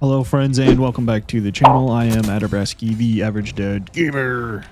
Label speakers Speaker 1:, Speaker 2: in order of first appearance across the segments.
Speaker 1: Hello friends and welcome back to the channel. I am Adabraski, the average dead gamer.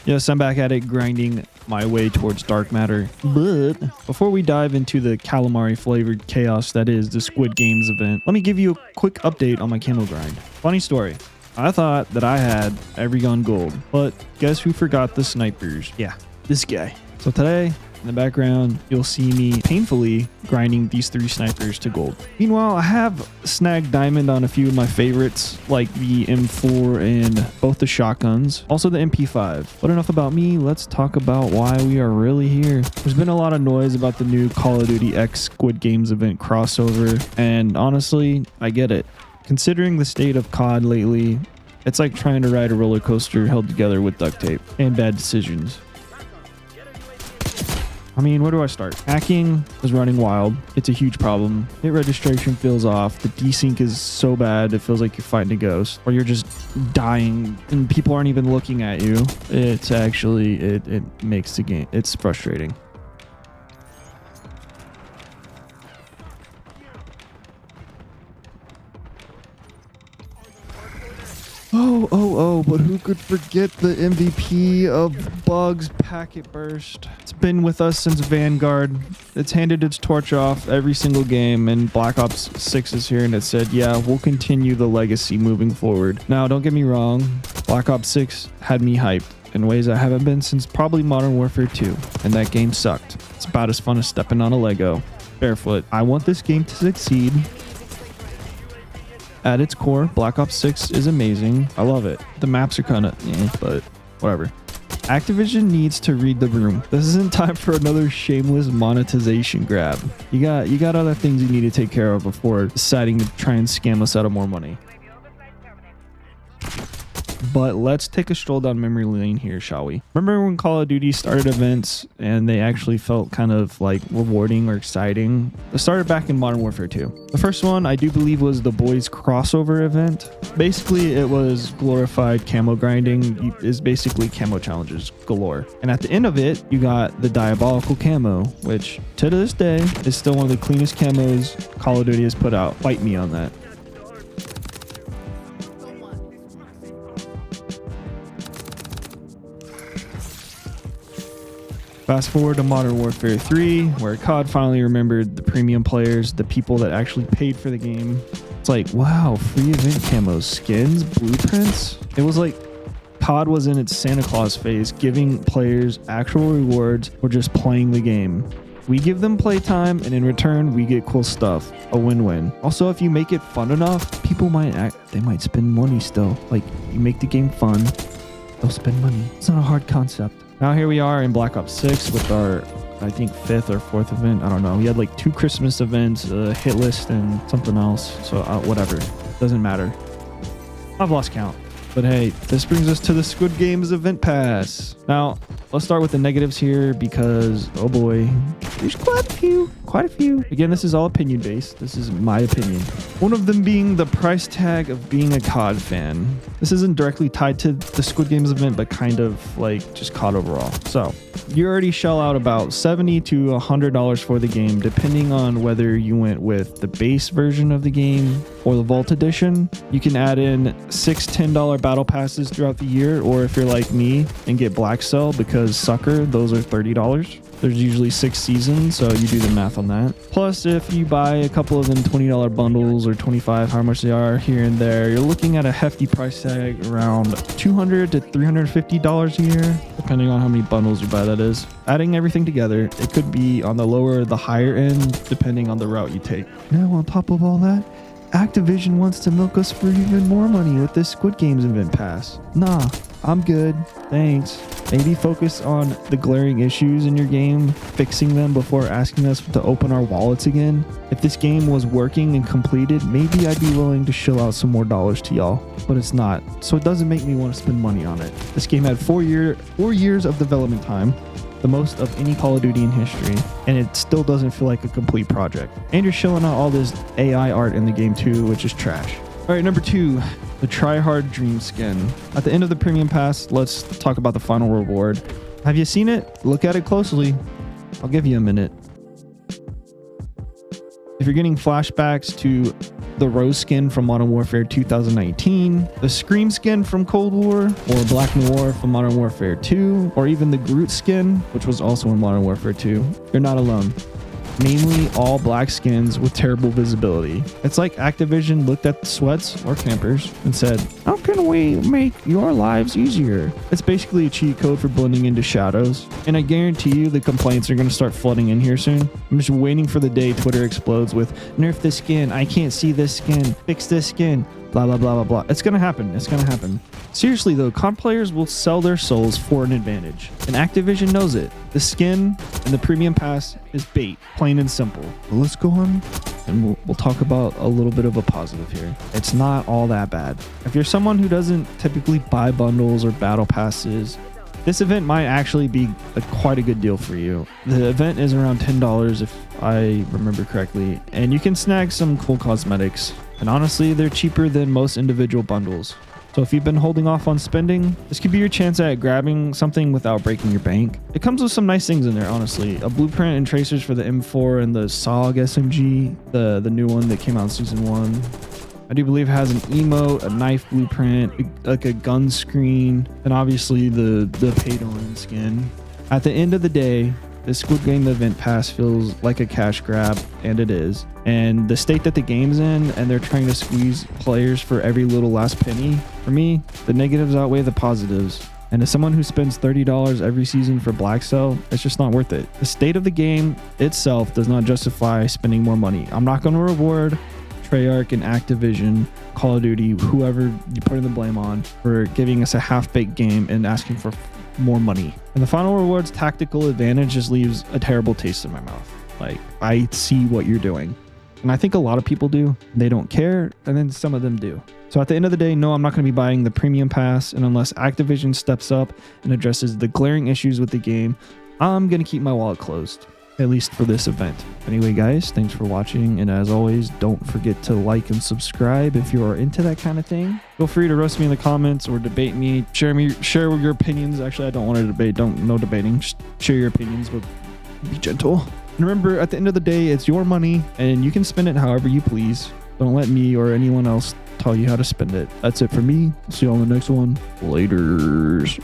Speaker 1: Yes, I'm back at it, grinding my way towards dark matter. But before we dive into the calamari flavored chaos that is the Squid Games event, let me give you a quick update on my camo grind. Funny story. I thought that I had every gun gold, but guess who forgot the snipers? Yeah, this guy. So today, in the background, you'll see me painfully grinding these 3 snipers to gold. Meanwhile, I have snagged diamond on a few of my favorites, like the M4 and both the shotguns, also the MP5. But enough about me, let's talk about why we are really here. There's been a lot of noise about the new Call of Duty X Squid Games event crossover, and honestly, I get it. Considering the state of COD lately, it's like trying to ride a roller coaster held together with duct tape and bad decisions. I mean, where do I start? Hacking is running wild. It's a huge problem. Hit registration feels off. The desync is so bad, it feels like you're fighting a ghost. Or you're just dying and people aren't even looking at you. It's actually, it makes the game, it's frustrating. Oh, but who could forget the MVP of bugs, Packet Burst? It's been with us since Vanguard. It's handed its torch off every single game, and Black Ops 6 is here and it said, yeah, we'll continue the legacy moving forward. Now, don't get me wrong, Black Ops 6 had me hyped in ways I haven't been since probably Modern Warfare 2, and that game sucked. It's about as fun as stepping on a Lego. Barefoot. I want this game to succeed. At its core, Black Ops 6 is amazing. I love it. The maps are kind of but whatever. Activision needs to read the room. This isn't time for another shameless monetization grab. You got other things you need to take care of before deciding to try and scam us out of more money. But let's take a stroll down memory lane here, shall we? Remember when Call of Duty started events and they actually felt kind of like rewarding or exciting? It started back in Modern Warfare 2. The first one I do believe was the Boys crossover event. Basically, it was glorified camo grinding. Is basically camo challenges galore. And at the end of it, you got the diabolical camo, which to this day is still one of the cleanest camos Call of Duty has put out. Fight me on that. Fast forward to Modern Warfare 3, where COD finally remembered the premium players, the people that actually paid for the game. It's like, wow, free event camos, skins, blueprints. It was like COD was in its Santa Claus phase, giving players actual rewards for just playing the game. We give them playtime, and in return, we get cool stuff. A win-win. Also, if you make it fun enough, people might spend money still. Like, you make the game fun, they'll spend money. It's not a hard concept. Now here we are in Black Ops 6 with our, I think, 5th or 4th event. I don't know. We had like 2 Christmas events, a hit list, and something else. So whatever. Doesn't matter. I've lost count. But hey, this brings us to the Squid Games event pass. Now, let's start with the negatives here because, oh boy, there's quite a few. Again, this is all opinion based. This is my opinion. One of them being the price tag of being a COD fan. This isn't directly tied to the Squid Games event, but kind of like just COD overall. So you already shell out about $70 to $100 for the game, depending on whether you went with the base version of the game or the Vault Edition. You can add in 6 $10 battle passes throughout the year, or if you're like me and get Black Cell because sucker, those are $30. There's usually 6 seasons, so you do the math on that. Plus, if you buy a couple of them $20 bundles or $25, how much they are here and there, you're looking at a hefty price tag around $200 to $350 a year, depending on how many bundles you buy, that is. Adding everything together, it could be on the lower or the higher end, depending on the route you take. Now, on top of all that, Activision wants to milk us for even more money with this Squid Games event pass. Nah, I'm good. Thanks. Maybe focus on the glaring issues in your game, fixing them before asking us to open our wallets again. If this game was working and completed, maybe I'd be willing to shill out some more dollars to y'all, but it's not. So it doesn't make me want to spend money on it. This game had 4 years of development time, the most of any Call of Duty in history, and it still doesn't feel like a complete project. And you're shilling out all this AI art in the game too, which is trash. All right, number 2, the Try Hard Dream skin. At the end of the premium pass, let's talk about the final reward. Have you seen it? Look at it closely. I'll give you a minute. If you're getting flashbacks to the Rose skin from Modern Warfare 2019, the Scream skin from Cold War, or Black Noir from Modern Warfare 2, or even the Groot skin, which was also in Modern Warfare 2. You're not alone. Namely, all black skins with terrible visibility. It's like Activision looked at the sweats or campers and said, how can we make your lives easier? It's basically a cheat code for blending into shadows. And I guarantee you the complaints are going to start flooding in here soon. I'm just waiting for the day Twitter explodes with, nerf this skin, I can't see this skin, fix this skin, blah, blah, blah, blah, blah. It's going to happen. It's going to happen. Seriously though, COD players will sell their souls for an advantage. And Activision knows it. The skin and the premium pass is bait, plain and simple. But let's go on and we'll talk about a little bit of a positive here. It's not all that bad. If you're someone who doesn't typically buy bundles or battle passes, this event might actually be quite a good deal for you. The event is around $10 if I remember correctly, and you can snag some cool cosmetics. And honestly, they're cheaper than most individual bundles. So if you've been holding off on spending, this could be your chance at grabbing something without breaking your bank. It comes with some nice things in there, honestly. A blueprint and tracers for the M4 and the SOG SMG, the new one that came out in Season 1. I do believe it has an emote, a knife blueprint, like a gun screen, and obviously the paid-to-win skin. At the end of the day, the Squid Game event pass feels like a cash grab, and it is. And the state that the game's in, and they're trying to squeeze players for every little last penny, for me, the negatives outweigh the positives. And as someone who spends $30 every season for Black Cell, it's just not worth it. The state of the game itself does not justify spending more money. I'm not going to reward Treyarch and Activision, Call of Duty, whoever you put the blame on, for giving us a half-baked game and asking for more money. And the final reward's tactical advantage just leaves a terrible taste in my mouth. Like, I see what you're doing. And I think a lot of people do. They don't care, and then some of them do. So at the end of the day, no, I'm not going to be buying the premium pass, and unless Activision steps up and addresses the glaring issues with the game, I'm going to keep my wallet closed. At least for this event. Anyway, guys, thanks for watching. And as always, don't forget to like and subscribe if you are into that kind of thing. Feel free to roast me in the comments or debate me. Share your opinions. Actually, I don't want to debate. No debating. Just share your opinions, but be gentle. And remember, at the end of the day, it's your money and you can spend it however you please. Don't let me or anyone else tell you how to spend it. That's it for me. See you on the next one. Laters.